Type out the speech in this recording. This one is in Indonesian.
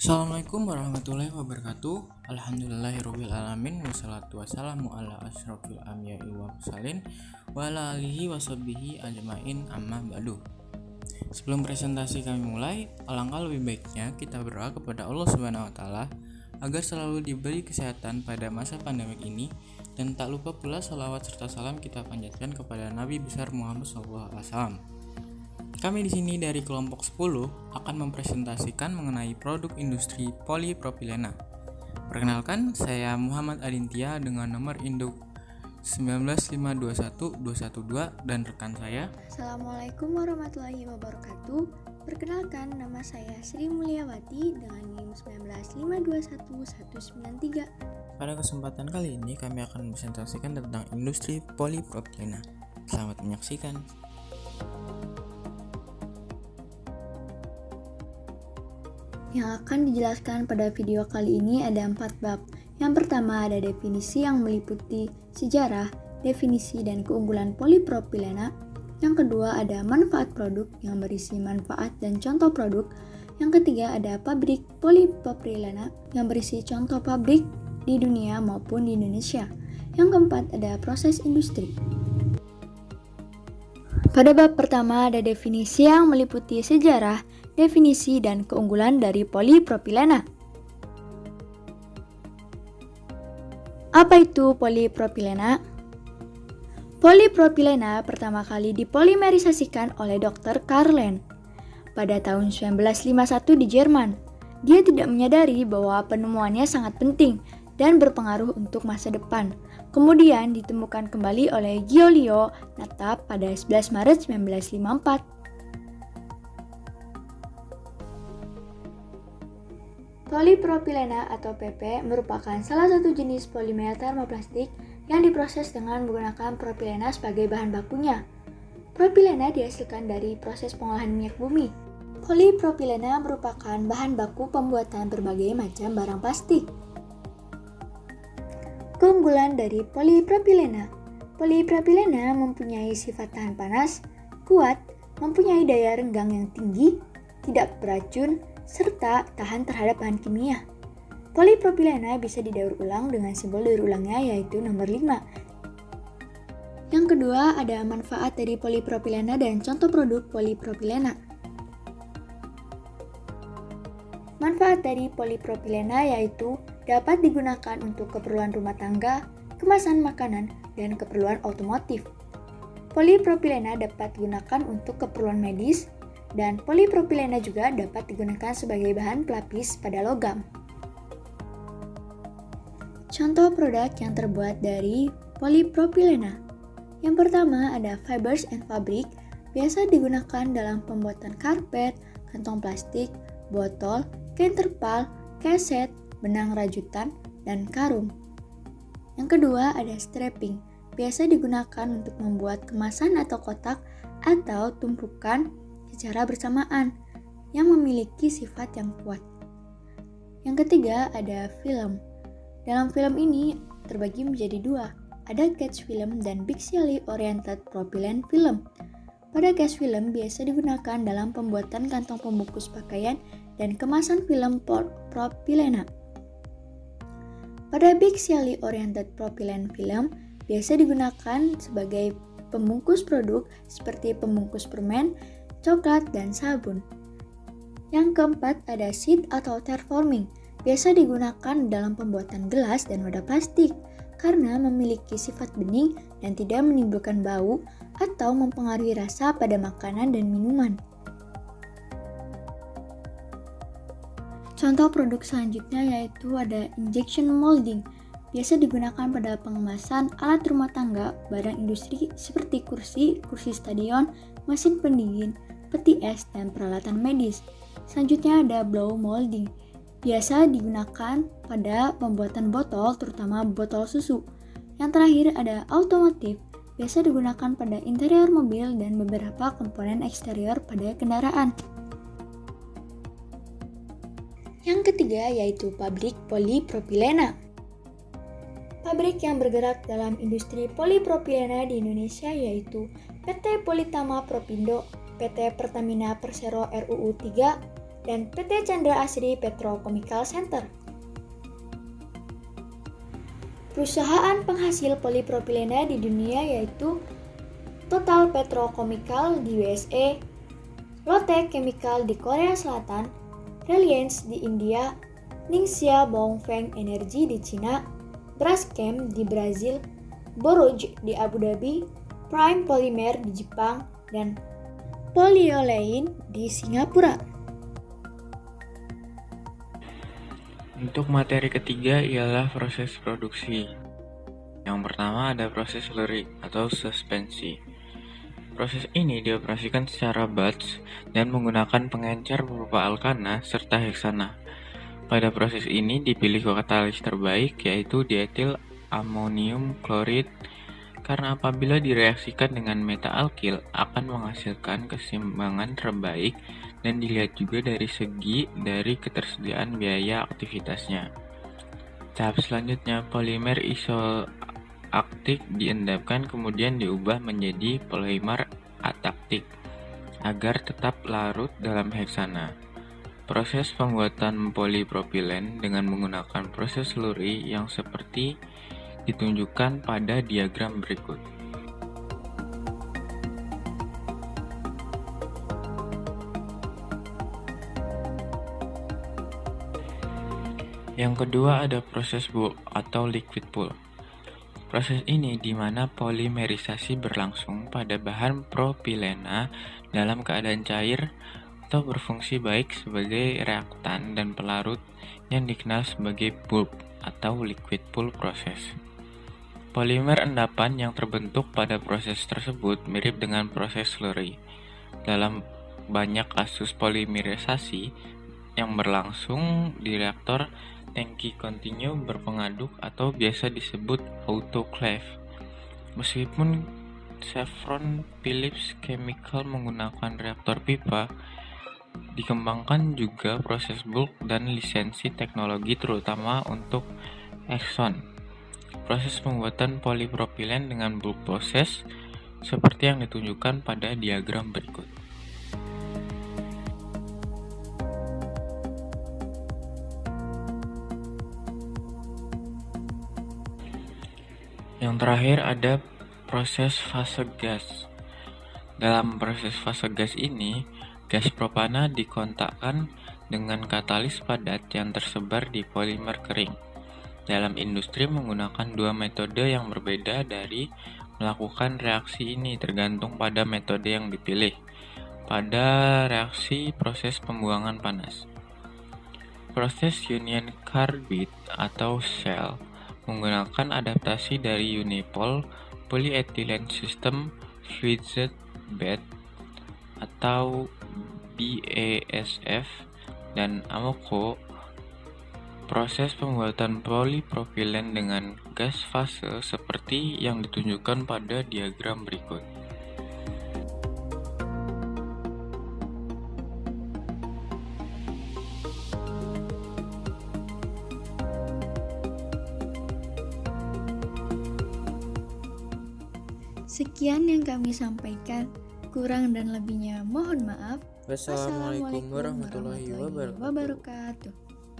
Assalamualaikum warahmatullahi wabarakatuh. Alhamdulillahirrabbilalamin. Wassalatu wassalamu ala asyrafil anbiya'i wa mursalin wa ala alihi washabihi ajmain amma ba'du. Sebelum presentasi kami mulai, alangkah lebih baiknya kita berdoa kepada Allah Subhanahu wa taala agar selalu diberi kesehatan pada masa pandemik ini, dan tak lupa pula sholawat serta salam kita panjatkan kepada Nabi besar Muhammad SAW. Kami di sini dari kelompok 10 akan mempresentasikan mengenai produk industri polipropilena. Perkenalkan, saya Muhammad Adintia dengan nomor induk 19521-212 dan rekan saya. Assalamualaikum warahmatullahi wabarakatuh. Perkenalkan, nama saya Sri Mulyawati dengan NIM 19521-193. Pada kesempatan kali ini kami akan mempresentasikan tentang industri polipropilena. Selamat menyaksikan. Yang akan dijelaskan pada video kali ini ada 4 bab. Yang pertama ada definisi yang meliputi sejarah, definisi dan keunggulan polipropilena. Yang kedua ada manfaat produk yang berisi manfaat dan contoh produk. Yang ketiga ada pabrik polipropilena yang berisi contoh pabrik di dunia maupun di Indonesia. Yang keempat ada proses industri. Pada bab pertama ada definisi yang meliputi sejarah, definisi dan keunggulan dari polipropilena. Apa itu polipropilena? Polipropilena pertama kali dipolimerisasikan oleh Dr. Karl Lenz pada tahun 1951 di Jerman. Dia tidak menyadari bahwa penemuannya sangat penting dan berpengaruh untuk masa depan. Kemudian ditemukan kembali oleh Giulio Natta pada 11 Maret 1954. Polipropilena atau PP merupakan salah satu jenis polimer termoplastik yang diproses dengan menggunakan propilena sebagai bahan bakunya. Propilena dihasilkan dari proses pengolahan minyak bumi. Polipropilena merupakan bahan baku pembuatan berbagai macam barang plastik. Keunggulan dari polipropilena. Polipropilena mempunyai sifat tahan panas, kuat, mempunyai daya renggang yang tinggi, tidak beracun, serta tahan terhadap bahan kimia. Polipropilena bisa didaur ulang dengan simbol daur ulangnya yaitu nomor 5. Yang kedua ada manfaat dari polipropilena dan contoh produk polipropilena. Manfaat dari polipropilena yaitu dapat digunakan untuk keperluan rumah tangga, kemasan makanan, dan keperluan otomotif. Polipropilena dapat digunakan untuk keperluan medis, dan polipropilena juga dapat digunakan sebagai bahan pelapis pada logam. Contoh produk yang terbuat dari polipropilena. Yang pertama ada fibers and fabric, biasa digunakan dalam pembuatan karpet, kantong plastik, botol, kain terpal, keset, benang rajutan, dan karung. Yang kedua ada strapping, biasa digunakan untuk membuat kemasan atau kotak atau tumpukan secara bersamaan yang memiliki sifat yang kuat. Yang ketiga ada film. Dalam film ini terbagi menjadi 2, ada catch film dan biaxially oriented propylene film. Pada catch film biasa digunakan dalam pembuatan kantong pembungkus pakaian dan kemasan film propilena. Pada biaxially oriented propylene film biasa digunakan sebagai pembungkus produk seperti pembungkus permen, coklat, dan sabun. Yang keempat ada sheet atau terforming, biasa digunakan dalam pembuatan gelas dan wadah plastik karena memiliki sifat bening dan tidak menimbulkan bau atau mempengaruhi rasa pada makanan dan minuman. Contoh produk selanjutnya yaitu ada injection molding, biasa digunakan pada pengemasan alat rumah tangga, barang industri seperti kursi stadion, mesin pendingin, peti es, dan peralatan medis. Selanjutnya ada blow molding, biasa digunakan pada pembuatan botol, terutama botol susu. Yang terakhir ada automotif, biasa digunakan pada interior mobil dan beberapa komponen eksterior pada kendaraan. Yang ketiga yaitu pabrik polipropilena. Pabrik yang bergerak dalam industri polipropilena di Indonesia yaitu PT Politama Propindo, PT Pertamina Persero RUU 3, dan PT Chandra Asri Petrochemical Center. Perusahaan penghasil polipropilena di dunia yaitu Total Petrochemical di USA, Lotte Chemical di Korea Selatan, Reliance di India, Ningxia Dongfeng Energy di Cina, Braskem di Brazil, Borouge di Abu Dhabi, Prime Polymer di Jepang, dan Polyolefin di Singapura. Untuk materi ketiga ialah proses produksi. Yang pertama ada proses slurry atau suspensi. Proses ini dioperasikan secara batch dan menggunakan pengencer berupa alkana serta heksana. Pada proses ini dipilih katalis terbaik yaitu dietil amonium klorid karena apabila direaksikan dengan meta-alkil akan menghasilkan keseimbangan terbaik dan dilihat juga dari segi dari ketersediaan biaya aktivitasnya. Tahap selanjutnya polimer isoaktik diendapkan kemudian diubah menjadi polimer ataktik agar tetap larut dalam heksana. Proses pembuatan polipropilen dengan menggunakan proses slurry yang seperti ditunjukkan pada diagram berikut. Yang kedua ada proses bulk atau liquid pool. Proses ini di mana polimerisasi berlangsung pada bahan propilena dalam keadaan cair atau berfungsi baik sebagai reaktan dan pelarut yang dikenal sebagai bulk atau liquid pool proses. Polimer endapan yang terbentuk pada proses tersebut mirip dengan proses slurry. Dalam banyak kasus polimerisasi yang berlangsung di reaktor tangki kontinu berpengaduk atau biasa disebut autoclave. Meskipun Chevron Phillips Chemical menggunakan reaktor pipa, dikembangkan juga proses bulk dan lisensi teknologi terutama untuk Exxon. Proses pembuatan polipropilen dengan bulk proses seperti yang ditunjukkan pada diagram berikut. Yang terakhir ada proses fase gas. Dalam proses fase gas ini, gas propana dikontakkan dengan katalis padat yang tersebar di polimer kering. Dalam industri menggunakan dua metode yang berbeda dari melakukan reaksi ini tergantung pada metode yang dipilih. Pada reaksi proses pembuangan panas, proses union carbide atau shell menggunakan adaptasi dari unipol polyethylene system fluidized bed atau BASF dan Amoco. Proses pembuatan polipropilen dengan gas fase seperti yang ditunjukkan pada diagram berikut. Sekian yang kami sampaikan, kurang dan lebihnya mohon maaf. Wassalamualaikum warahmatullahi wabarakatuh. wabarakatuh.